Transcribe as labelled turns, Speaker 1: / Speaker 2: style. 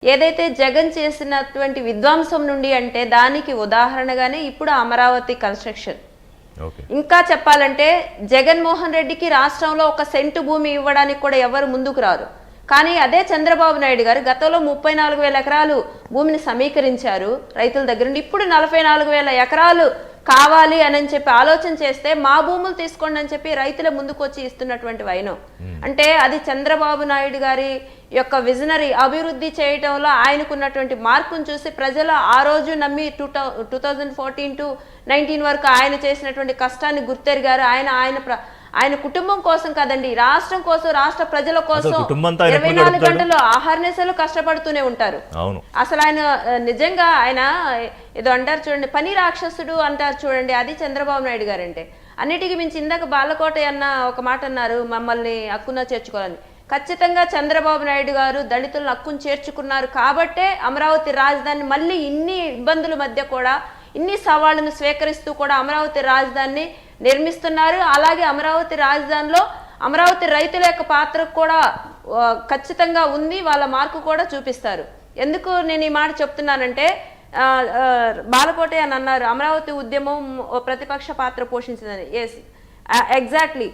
Speaker 1: ఏదైతే జగన్ చేసినటువంటి విధ్వంసం నుండి అంటే దానికి ఉదాహరణగానే ఇప్పుడు అమరావతి కన్స్ట్రక్షన్. ఇంకా చెప్పాలంటే జగన్మోహన్ రెడ్డికి రాష్ట్రంలో ఒక సెంటు భూమి ఇవ్వడానికి కూడా ఎవరు ముందుకు రారు. కానీ అదే చంద్రబాబు నాయుడు గారు గతంలో 34,000 ఎకరాలు భూమిని సమీకరించారు రైతుల దగ్గర నుండి. ఇప్పుడు 44,000 ఎకరాలు కావాలి అని చెప్పి ఆలోచన చేస్తే మా భూములు తీసుకోండి అని చెప్పి రైతుల ముందుకు వచ్చి ఇస్తున్నటువంటి వైనం. అంటే అది చంద్రబాబు నాయుడు గారి యొక్క విజనరీ అభివృద్ధి చేయటంలో ఆయనకున్నటువంటి మార్పును చూసి ప్రజలు ఆ రోజు నమ్మి 2014 to 19 వరకు ఆయన చేసినటువంటి కష్టాన్ని గుర్తెరిగారు. ఆయన కుటుంబం కోసం కదండి, రాష్ట్రం కోసం, రాష్ట్ర ప్రజల కోసం 24 గంటలు ఆహార్నిశలు కష్టపడుతూనే ఉంటారు. అసలు ఆయన నిజంగా ఆయన ఏదో అంటారు చూడండి, పని రాక్షసుడు అంటారు చూడండి, అది చంద్రబాబు నాయుడు గారు అంటే. అన్నిటికీ మించి ఇందాక బాలకోట అన్న ఒక మాట అన్నారు, మమ్మల్ని హక్కున చేర్చుకోవాలని. ఖచ్చితంగా చంద్రబాబు నాయుడు గారు దళితులను హక్కును చేర్చుకున్నారు కాబట్టే అమరావతి రాజధాని మళ్ళీ ఇన్ని ఇబ్బందుల మధ్య కూడా, ఇన్ని సవాళ్లను స్వీకరిస్తూ కూడా అమరావతి రాజధానిని నిర్మిస్తున్నారు. అలాగే అమరావతి రాజధానిలో అమరావతి రైతుల యొక్క పాత్ర కూడా ఖచ్చితంగా ఉంది, వాళ్ళ మార్కు కూడా చూపిస్తారు. ఎందుకు నేను ఈ మాట చెప్తున్నానంటే, బాలకోటే అని అన్నారు అమరావతి ఉద్యమం ప్రతిపక్ష పాత్ర పోషించిందని. Yes, exactly.